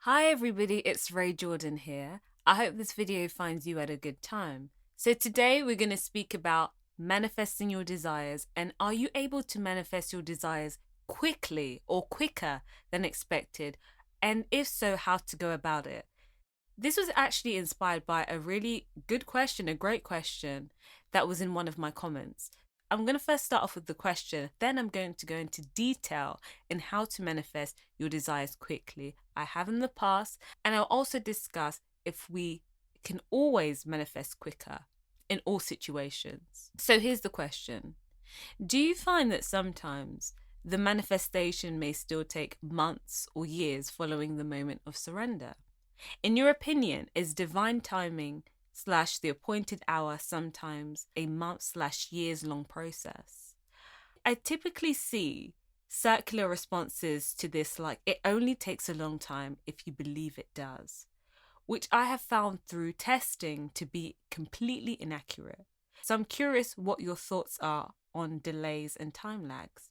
Hi everybody, it's Ray Jordan here. I hope this video finds you at a good time. So today we're going to speak about manifesting your desires, and are you able to manifest your desires quickly or quicker than expected? And if so, how to go about it? This was actually inspired by a really good question, a great question that was in one of my comments. I'm going to first start off with the question, then I'm going to go into detail in how to manifest your desires quickly. I have in the past, and I'll also discuss if we can always manifest quicker in all situations. So here's the question. Do you find that sometimes the manifestation may still take months or years following the moment of surrender? In your opinion, is divine timing / the appointed hour sometimes a month / years long process? I typically see circular responses to this like it only takes a long time if you believe it does, which I have found through testing to be completely inaccurate. So I'm curious what your thoughts are on delays and time lags,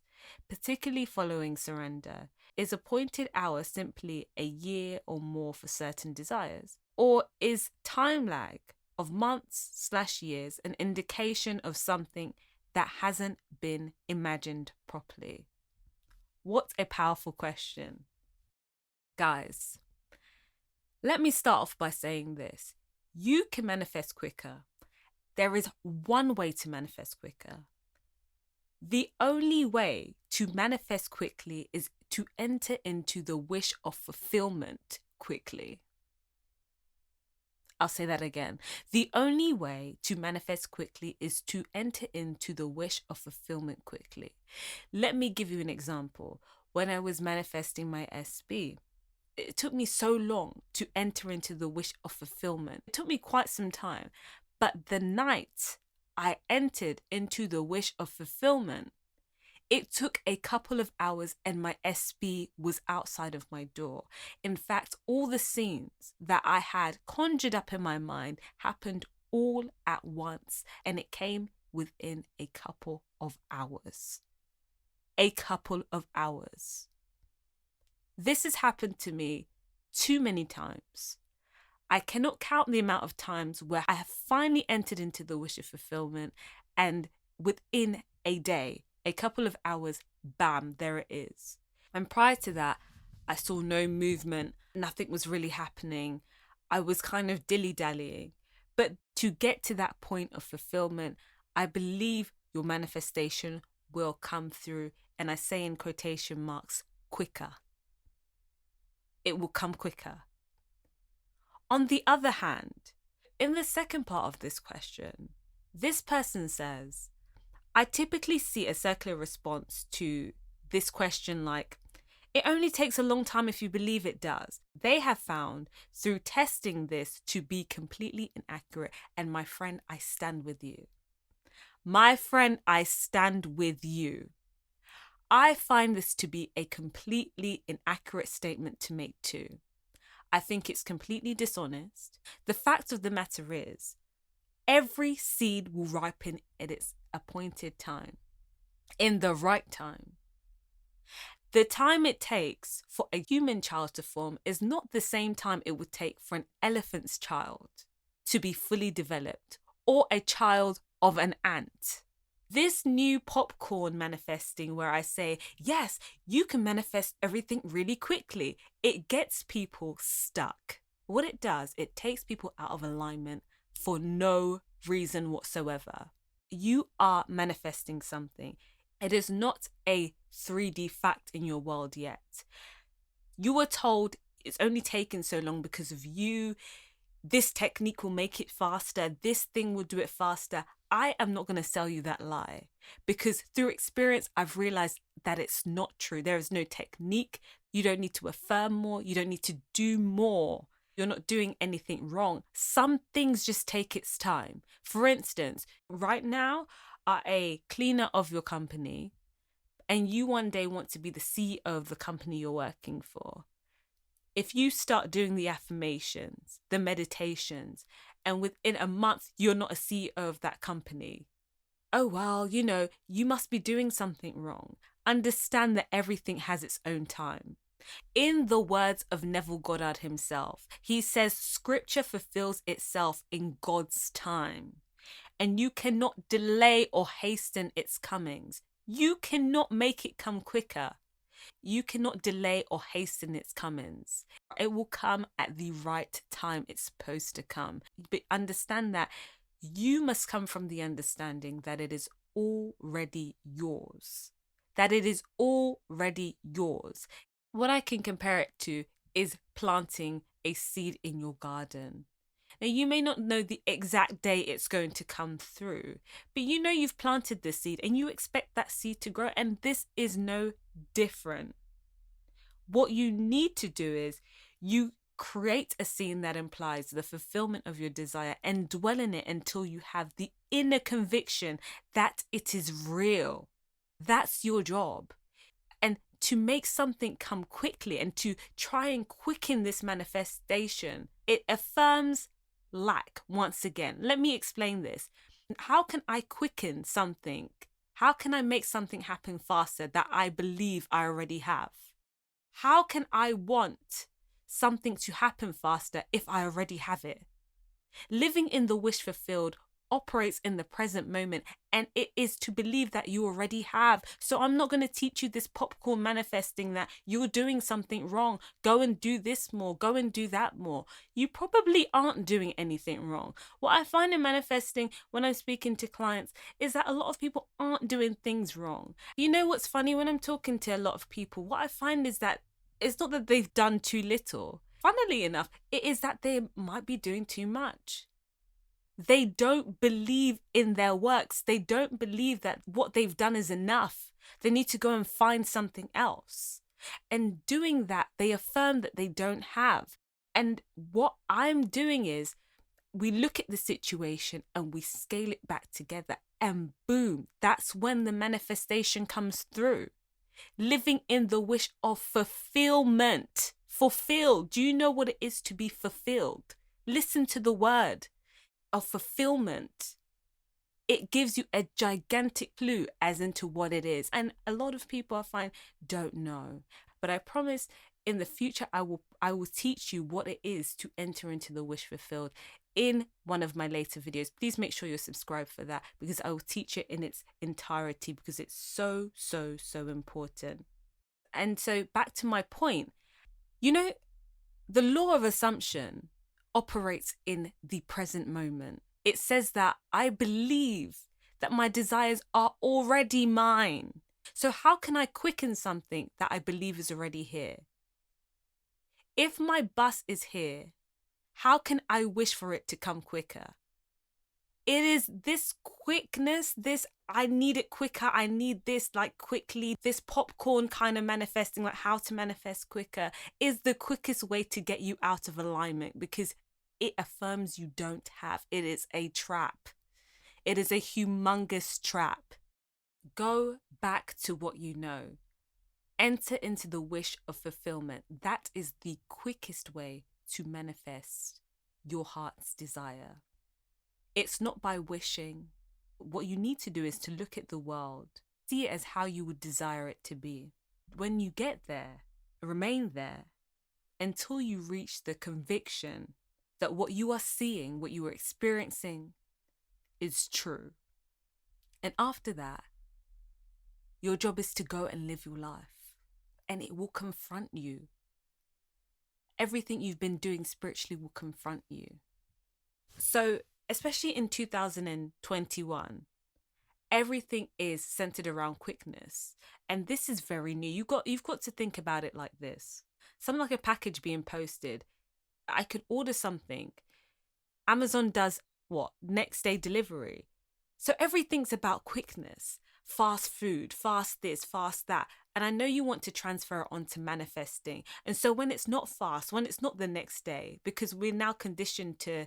particularly following surrender. Is appointed hour simply a year or more for certain desires? Or is time lag of months / years an indication of something that hasn't been imagined properly? What a powerful question. Guys, let me start off by saying this. You can manifest quicker. There is one way to manifest quicker. The only way to manifest quickly is to enter into the wish of fulfillment quickly. I'll say that again. The only way to manifest quickly is to enter into the wish of fulfillment quickly. Let me give you an example. When I was manifesting my SB, it took me so long to enter into the wish of fulfillment. It took me quite some time. But the night I entered into the wish of fulfillment, it took a couple of hours and my SB was outside of my door. In fact, all the scenes that I had conjured up in my mind happened all at once, and it came within a couple of hours. A couple of hours. This has happened to me too many times. I cannot count the amount of times where I have finally entered into the wish of fulfillment, and within a day, a couple of hours, bam, there it is. And prior to that, I saw no movement. Nothing was really happening. I was kind of dilly-dallying. But to get to that point of fulfillment, I believe your manifestation will come through, and I say in quotation marks, quicker. It will come quicker. On the other hand, in the second part of this question, this person says, I typically see a circular response to this question like, it only takes a long time if you believe it does. They have found through testing this to be completely inaccurate. And my friend, I stand with you. My friend, I stand with you. I find this to be a completely inaccurate statement to make too. I think it's completely dishonest. The fact of the matter is, every seed will ripen at its appointed time, in the right time. The time it takes for a human child to form is not the same time it would take for an elephant's child to be fully developed, or a child of an ant. This new popcorn manifesting where I say, yes, you can manifest everything really quickly, it gets people stuck. What it does, it takes people out of alignment for no reason whatsoever. You are manifesting something. It is not a 3D fact in your world yet. You were told it's only taken so long because of you. This technique will make it faster. This thing will do it faster. I am not going to sell you that lie, because through experience, I've realized that it's not true. There is no technique. You don't need to affirm more. You don't need to do more. You're not doing anything wrong. Some things just take its time. For instance, right now, are a cleaner of your company, and you one day want to be the CEO of the company you're working for. If you start doing the affirmations, the meditations, and within a month, you're not a CEO of that company, oh, well, you must be doing something wrong. Understand that everything has its own time. In the words of Neville Goddard himself, he says, Scripture fulfills itself in God's time, and you cannot delay or hasten its comings. You cannot make it come quicker. You cannot delay or hasten its comings. It will come at the right time it's supposed to come. But understand that you must come from the understanding that it is already yours. That it is already yours. What I can compare it to is planting a seed in your garden. Now, you may not know the exact day it's going to come through, but you know you've planted the seed and you expect that seed to grow, and this is no different. What you need to do is you create a scene that implies the fulfillment of your desire and dwell in it until you have the inner conviction that it is real. That's your job. And to make something come quickly and to try and quicken this manifestation, it affirms lack once again. Let me explain this. How can I quicken something? How can I make something happen faster that I believe I already have? How can I want something to happen faster if I already have it? Living in the wish fulfilled operates in the present moment, and it is to believe that you already have. So I'm not going to teach you this popcorn manifesting that you're doing something wrong. Go and do this more, go and do that more. You probably aren't doing anything wrong. What I find in manifesting when I'm speaking to clients is that a lot of people aren't doing things wrong. You know what's funny? When I'm talking to a lot of people, what I find is that it's not that they've done too little. Funnily enough, it is that they might be doing too much. They don't believe in their works. They don't believe that what they've done is enough. They need to go and find something else. And doing that, they affirm that they don't have. And what I'm doing is we look at the situation and we scale it back together, and boom, that's when the manifestation comes through. Living in the wish of fulfillment. Fulfilled. Do you know what it is to be fulfilled? Listen to the word of fulfillment. It gives you a gigantic clue as into what it is. And a lot of people I find don't know. But I promise in the future I will teach you what it is to enter into the wish fulfilled in one of my later videos. Please make sure you're subscribed for that, because I will teach it in its entirety, because it's so important. And so back to my point, you know, the law of assumption operates in the present moment. It says that I believe that my desires are already mine. So how can I quicken something that I believe is already here? If my bus is here, how can I wish for it to come quicker? It is this quickness, this I need it quicker, I need this like quickly, this popcorn kind of manifesting, like how to manifest quicker, is the quickest way to get you out of alignment, because it affirms you don't have. It is a trap. It is a humongous trap. Go back to what you know. Enter into the wish of fulfillment. That is the quickest way to manifest your heart's desire. It's not by wishing. What you need to do is to look at the world, see it as how you would desire it to be. When you get there, remain there until you reach the conviction that what you are seeing, what you are experiencing is true. And after that, your job is to go and live your life, and it will confront you. Everything you've been doing spiritually will confront you. So, especially in 2021, everything is centered around quickness. And this is very new. You've got to think about it like this. Something like a package being posted. I could order something. Amazon does what? Next day delivery. So everything's about quickness. Fast food, fast this, fast that. And I know you want to transfer it onto manifesting. And so when it's not fast, when it's not the next day, because we're now conditioned to,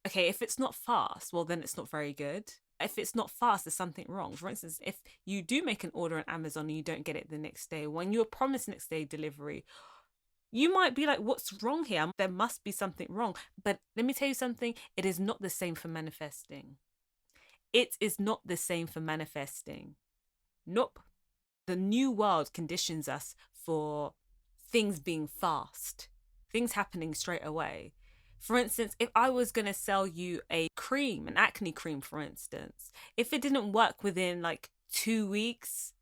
okay, if it's not fast, well, then it's not very good. If it's not fast, there's something wrong. For instance, if you do make an order on Amazon and you don't get it the next day, when you're promised next day delivery, you might be like, what's wrong here? There must be something wrong. But let me tell you something. It is not the same for manifesting. It is not the same for manifesting. Nope. The new world conditions us for things being fast, things happening straight away. For instance, if I was going to sell you a cream, an acne cream, for instance, if it didn't work within like 2 weeks,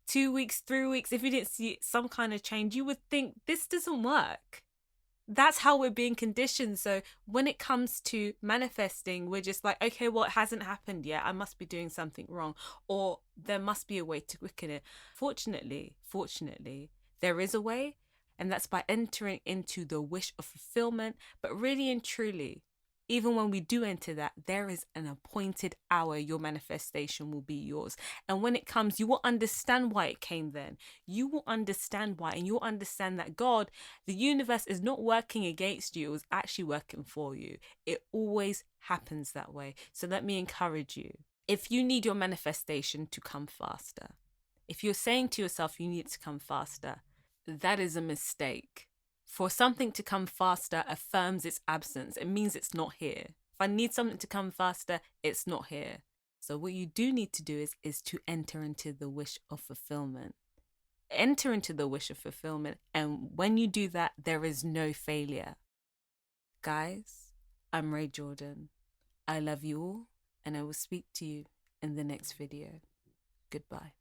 2 weeks, 3 weeks, if you didn't see some kind of change, you would think this doesn't work. That's how we're being conditioned. So when it comes to manifesting, we're just like, okay, well, it hasn't happened yet. I must be doing something wrong, or there must be a way to quicken it. Fortunately, there is a way, and that's by entering into the wish of fulfillment. But really and truly, even when we do enter that, there is an appointed hour your manifestation will be yours. And when it comes, you will understand why it came then. You will understand why, and you'll understand that God, the universe, is not working against you, it was actually working for you. It always happens that way. So let me encourage you. If you need your manifestation to come faster, if you're saying to yourself you need it to come faster, that is a mistake. For something to come faster affirms its absence. It means it's not here. If I need something to come faster, it's not here. So what you do need to do is to enter into the wish of fulfillment. Enter into the wish of fulfillment. And when you do that, there is no failure. Guys, I'm Ray Jordan. I love you all, and I will speak to you in the next video. Goodbye.